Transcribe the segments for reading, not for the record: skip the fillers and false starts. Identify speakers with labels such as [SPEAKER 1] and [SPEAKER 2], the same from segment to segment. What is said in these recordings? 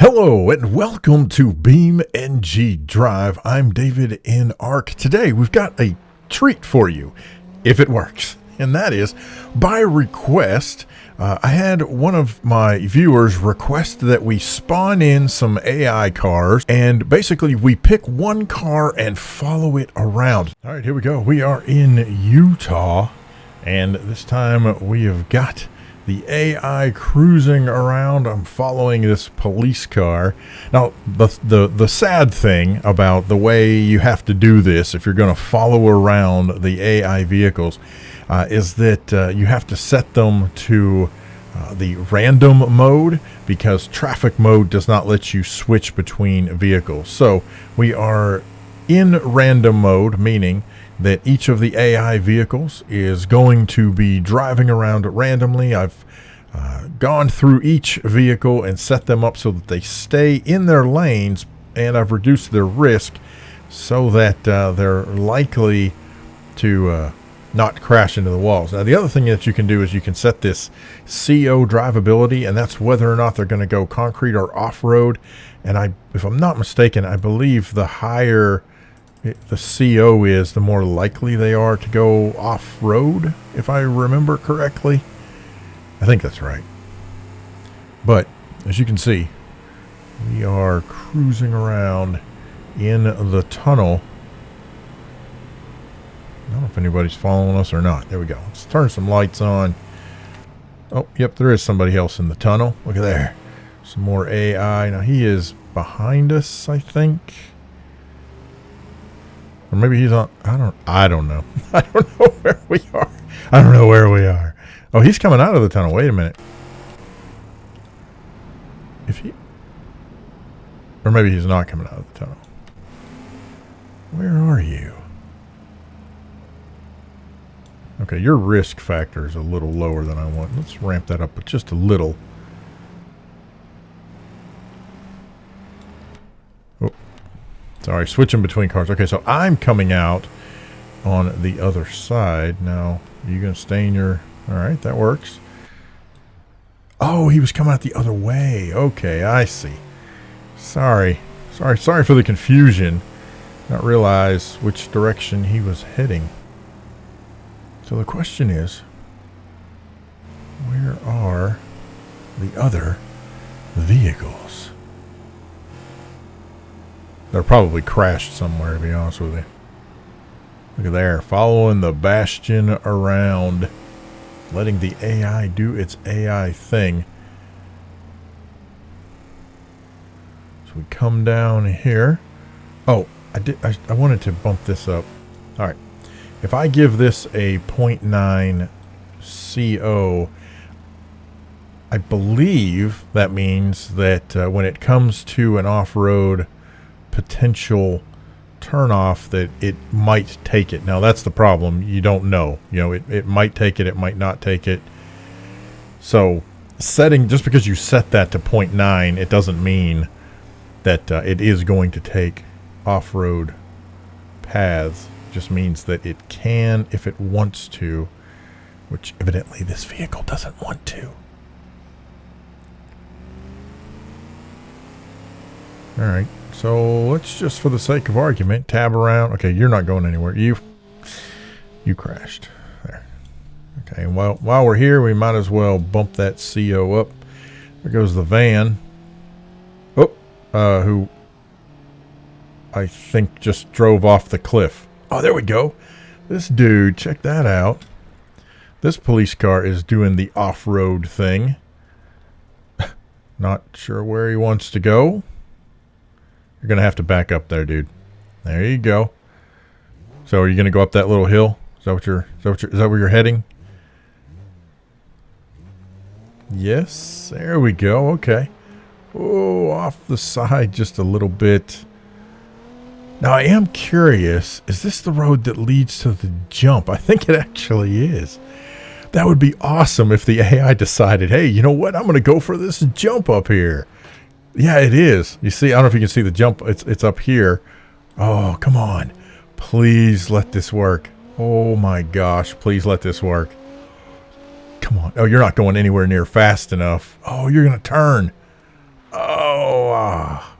[SPEAKER 1] Hello and welcome to BeamNG Drive. I'm davidinark. Today we've got a treat for you, if it works. And that is, by request, I had one of my viewers request that we spawn in some AI cars, and basically we pick one car and follow it around. All right, here we go. We are in Utah, and this time we have got the AI cruising around. I'm following this police car. Now, the sad thing about the way you have to do this, if you're going to follow around the AI vehicles, is that you have to set them to the random mode, because traffic mode does not let you switch between vehicles. So we are in random mode, meaning that each of the AI vehicles is going to be driving around randomly. I've gone through each vehicle and set them up so that they stay in their lanes, and I've reduced their risk so that they're likely to not crash into the walls. Now, the other thing that you can do is you can set this CO drivability, and that's whether or not they're going to go concrete or off-road. And if I'm not mistaken, I believe the higher the CO is, the more likely they are to go off-road, if I remember correctly. I think that's right. But as you can see, we are cruising around in the tunnel. I don't know if anybody's following us or not. There we go. Let's turn some lights on. Oh, yep, there is somebody else in the tunnel. Look at there. Some more AI. Now, he is behind us, I think. Or maybe he's on. I don't know. I don't know where we are. I don't know where we are. Oh, he's coming out of the tunnel. Wait a minute. Or maybe he's not coming out of the tunnel. Where are you? Okay, your risk factor is a little lower than I want. Let's ramp that up just a little. Oh, sorry, switching between cars. Okay, so I'm coming out on the other side. Now, are you going to stay in your... All right, that works. Oh, he was coming out the other way. Okay, I see. Sorry for the confusion. Not realize which direction he was heading. So the question is, where are the other vehicles? They're probably crashed somewhere, to be honest with you. Look at there, following the Bastion around, letting the AI do its AI thing. So we come down here. Oh, I wanted to bump this up. All right. If I give this a 0.9 CO, I believe that means that when it comes to an off-road potential turnoff, that it might take it. Now, that's the problem. You don't know. You know, it might take it, it might not take it. So just because you set that to 0.9, it doesn't mean that it is going to take off-road paths. Just means that it can if it wants to, which evidently this vehicle doesn't want to. All right, so let's just, for the sake of argument, tab around. Okay, you're not going anywhere. You crashed there. Okay, and while we're here, we might as well bump that CO up. There goes the van. Oh, who I think just drove off the cliff. Oh, there we go. This dude, check that out. This police car is doing the off-road thing. Not sure where he wants to go. You're going to have to back up there, dude. There you go. So are you going to go up that little hill? Is that where you're heading? Yes, there we go. Okay. Oh, off the side just a little bit. Now, I am curious, is this the road that leads to the jump? I think it actually is. That would be awesome if the AI decided, hey, you know what? I'm going to go for this jump up here. Yeah, it is. You see, I don't know if you can see the jump. It's up here. Oh, come on. Please let this work. Oh, my gosh. Please let this work. Come on. Oh, you're not going anywhere near fast enough. Oh, you're going to turn. Oh,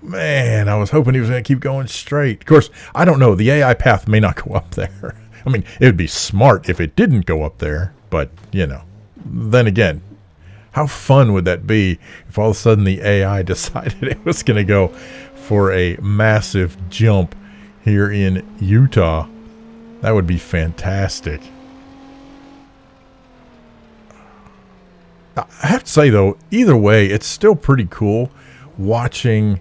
[SPEAKER 1] Man, I was hoping he was going to keep going straight. Of course, I don't know. The AI path may not go up there. I mean, it would be smart if it didn't go up there. But, you know, then again, how fun would that be if all of a sudden the AI decided it was going to go for a massive jump here in Utah? That would be fantastic. I have to say, though, either way, it's still pretty cool watching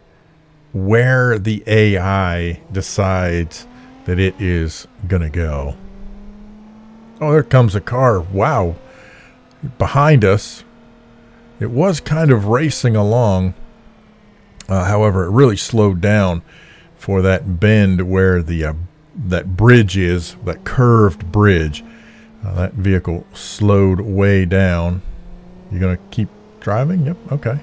[SPEAKER 1] where the AI decides that it is going to go. Oh, there comes a car. Wow. Behind us. It was kind of racing along. However, it really slowed down for that bend where the that bridge is, that curved bridge. That vehicle slowed way down. You going to keep driving? Yep. Okay.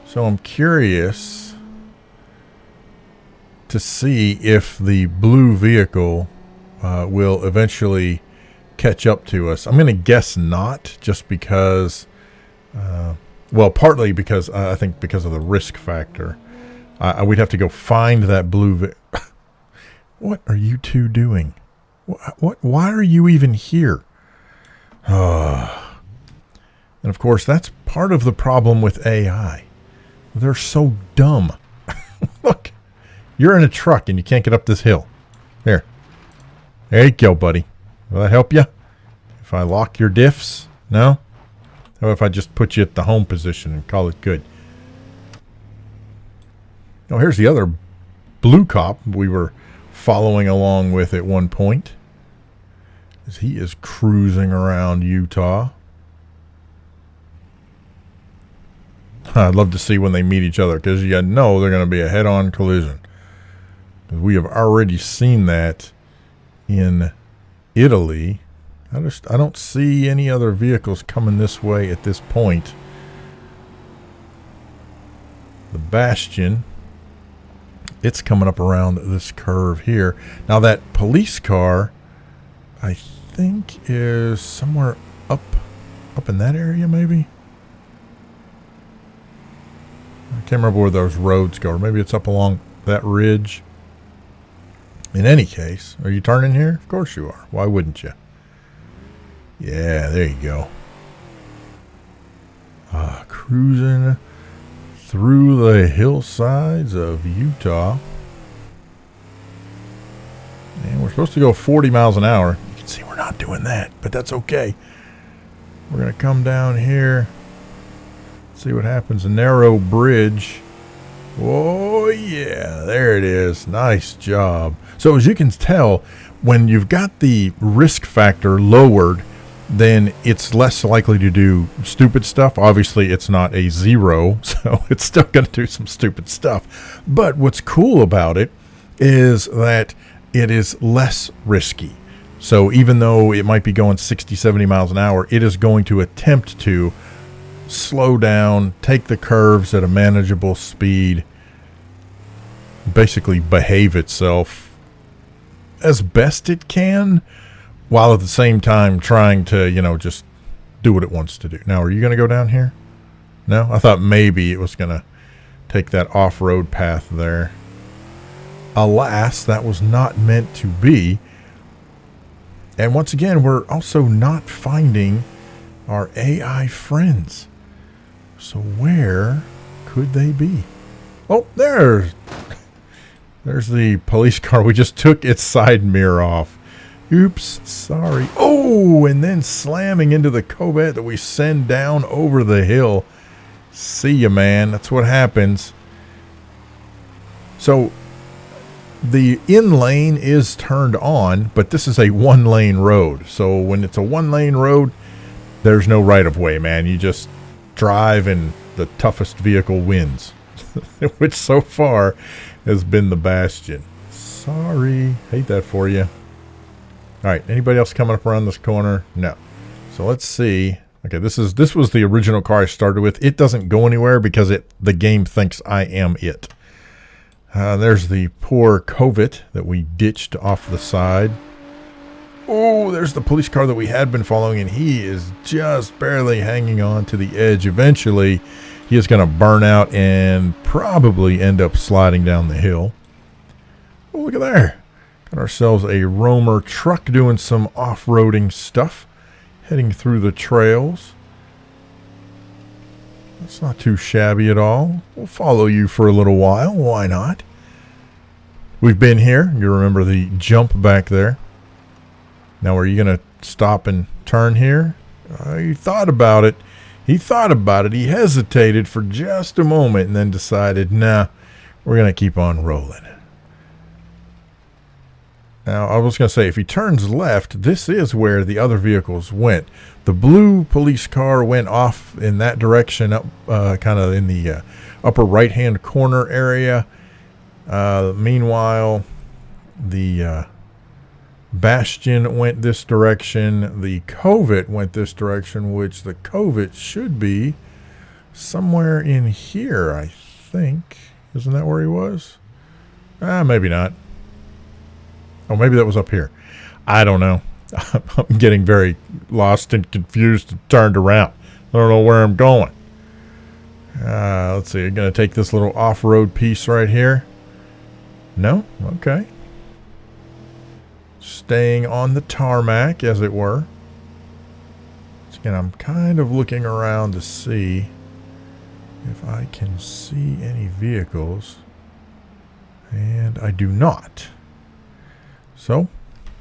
[SPEAKER 1] So I'm curious to see if the blue vehicle will eventually catch up to us. I'm going to guess not, just because, well, partly because I think because of the risk factor. We'd have to go find that blue. What are you two doing? What? Why are you even here? And of course, that's part of the problem with AI. They're so dumb. Look, you're in a truck and you can't get up this hill. There you go, buddy. Will that help you? If I lock your diffs? No? How about if I just put you at the home position and call it good? Oh, here's the other blue cop we were following along with at one point. As he is cruising around Utah. I'd love to see when they meet each other, because you know they're going to be a head-on collision. We have already seen that in Italy. I don't see any other vehicles coming this way at this point. The Bastion, it's coming up around this curve here. Now that police car, I think, is somewhere up in that area, maybe. I can't remember where those roads go. Or maybe it's up along that ridge. In any case, are you turning here? Of course you are. Why wouldn't you? Yeah, there you go. Cruising through the hillsides of Utah. And we're supposed to go 40 miles an hour. You can see we're not doing that, but that's okay. We're going to come down here. See what happens. A narrow bridge. Oh, yeah. There it is. Nice job. So as you can tell, when you've got the risk factor lowered, then it's less likely to do stupid stuff. Obviously, it's not a 0, so it's still going to do some stupid stuff. But what's cool about it is that it is less risky. So even though it might be going 60, 70 miles an hour, it is going to attempt to slow down, take the curves at a manageable speed, basically behave itself as best it can, while at the same time trying to, just do what it wants to do. Now, are you going to go down here? No? I thought maybe it was going to take that off-road path there. Alas, that was not meant to be. And once again, we're also not finding our AI friends. So where could they be? Oh, there's the police car. We just took its side mirror off. Oops, sorry. Oh, and then slamming into the Corvette that we send down over the hill. See ya, man. That's what happens. So the in lane is turned on, but this is a one-lane road. So when it's a one-lane road, there's no right-of-way, man. You just drive and the toughest vehicle wins, which so far has been the Bastion. Sorry. Hate that for you. All right. Anybody else coming up around this corner? No. So let's see. Okay, this was the original car I started with. It doesn't go anywhere because the game thinks I am it. There's the poor Corvette that we ditched off the side. Oh, there's the police car that we had been following, and he is just barely hanging on to the edge. Eventually, he is going to burn out and probably end up sliding down the hill. Oh, look at there. Got ourselves a roamer truck doing some off-roading stuff, heading through the trails. That's not too shabby at all. We'll follow you for a little while. Why not? We've been here. You remember the jump back there. Now, are you going to stop and turn here? He thought about it. He thought about it. He hesitated for just a moment and then decided, nah, we're going to keep on rolling. Now, I was going to say, if he turns left, this is where the other vehicles went. The blue police car went off in that direction, up kind of in the upper right-hand corner area. Meanwhile, the Bastion went this direction. The Covet went this direction, which the Covet should be somewhere in here, I think. Isn't that where he was? Maybe not. Oh, maybe that was up here. I don't know. I'm getting very lost and confused and turned around. I don't know where I'm going. Let's see. I'm going to take this little off-road piece right here. No? Okay. Staying on the tarmac, as it were. So again, I'm kind of looking around to see if I can see any vehicles. And I do not. So,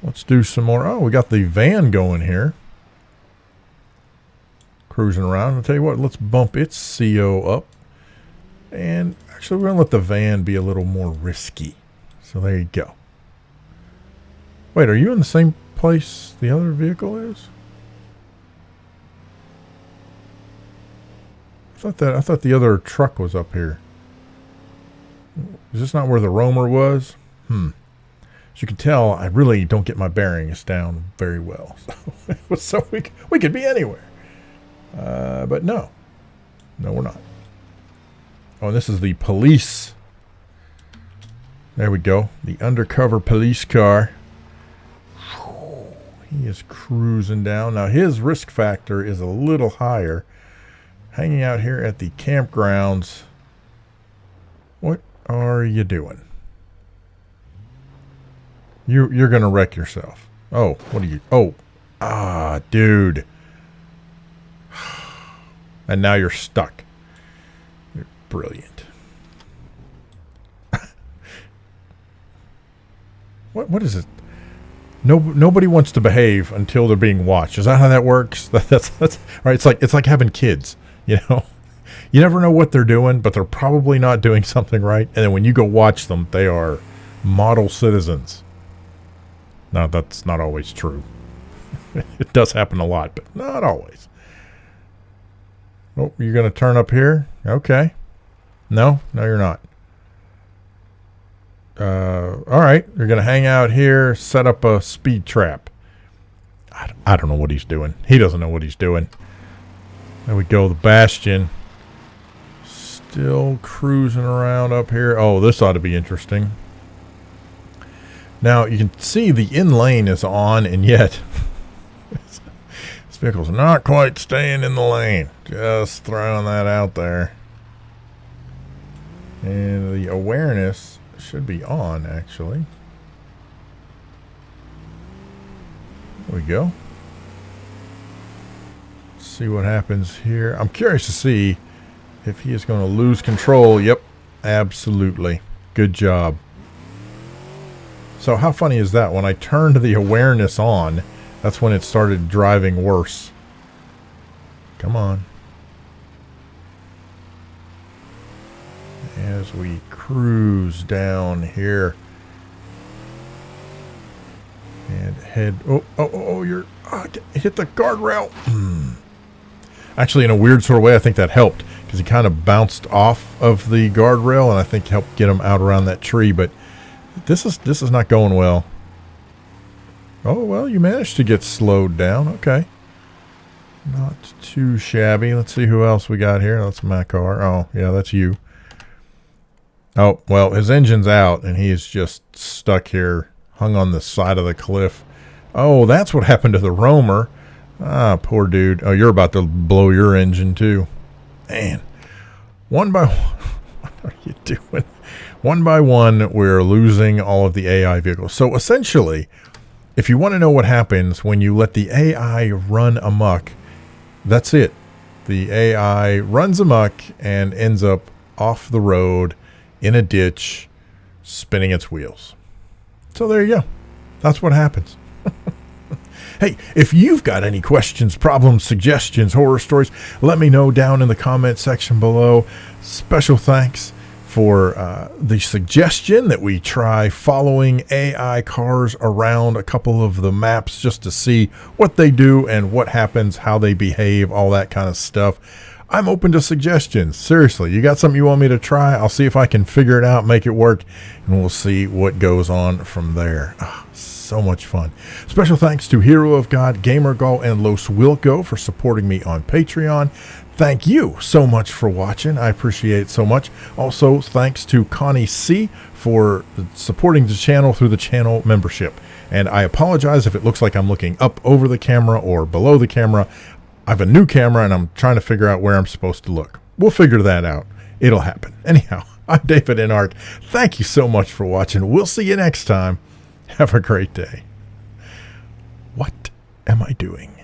[SPEAKER 1] let's do some more. Oh, we got the van going here. Cruising around. I'll tell you what, let's bump its CO up. And actually, we're going to let the van be a little more risky. So, there you go. Wait, are you in the same place the other vehicle is? I thought the other truck was up here. Is this not where the roamer was? As you can tell, I really don't get my bearings down very well. So we could be anywhere. But no. No, we're not. Oh, and this is the police. There we go. The undercover police car. He is cruising down. Now, his risk factor is a little higher. Hanging out here at the campgrounds. What are you doing? You're going to wreck yourself. Oh, what are you? Oh, dude. And now you're stuck. You're brilliant. What is it? Nobody wants to behave until they're being watched. Is that how that works? That's right. It's like having kids, you know. You never know what they're doing, but they're probably not doing something right. And then when you go watch them, they are model citizens. Now, that's not always true. It does happen a lot, but not always. Oh, you're going to turn up here? Okay. No, you're not. All right. You're going to hang out here, set up a speed trap. I don't know what he's doing. He doesn't know what he's doing. There we go. The Bastion. Still cruising around up here. Oh, this ought to be interesting. Now, you can see the in lane is on, and yet this vehicle's not quite staying in the lane. Just throwing that out there. And the awareness should be on, actually. There we go. Let's see what happens here. I'm curious to see if he is going to lose control. Yep, absolutely. Good job. So how funny is that? When I turned the awareness on, that's when it started driving worse. Come on. As we cruise down here. And head... Oh, you're... hit the guardrail. Actually, in a weird sort of way, I think that helped. Because he kind of bounced off of the guardrail, and I think helped get him out around that tree, but... This is not going well. Oh, well, you managed to get slowed down. Okay. Not too shabby. Let's see who else we got here. That's my car. Oh, yeah, that's you. Oh, well, his engine's out, and he is just stuck here, hung on the side of the cliff. Oh, that's what happened to the roamer. Ah, poor dude. Oh, you're about to blow your engine, too. Man. one by one. What are you doing? One by one, we're losing all of the AI vehicles. So essentially, if you want to know what happens when you let the AI run amok, that's it. The AI runs amok and ends up off the road in a ditch, spinning its wheels. So there you go. That's what happens. Hey, if you've got any questions, problems, suggestions, horror stories, let me know down in the comment section below. Special thanks for the suggestion that we try following AI cars around a couple of the maps just to see what they do and what happens, how they behave, all that kind of stuff. I'm open to suggestions. Seriously, you got something you want me to try? I'll see if I can figure it out, make it work, and we'll see what goes on from there. So much fun. Special thanks to Hero of God, GamerGull, and LosWilko for supporting me on Patreon. Thank you so much for watching. I appreciate it so much. Also, thanks to Connie C for supporting the channel through the channel membership. And I apologize if it looks like I'm looking up over the camera or below the camera. I have a new camera and I'm trying to figure out where I'm supposed to look. We'll figure that out. It'll happen. Anyhow, I'm davidinark. Thank you so much for watching. We'll see you next time. Have a great day. What am I doing?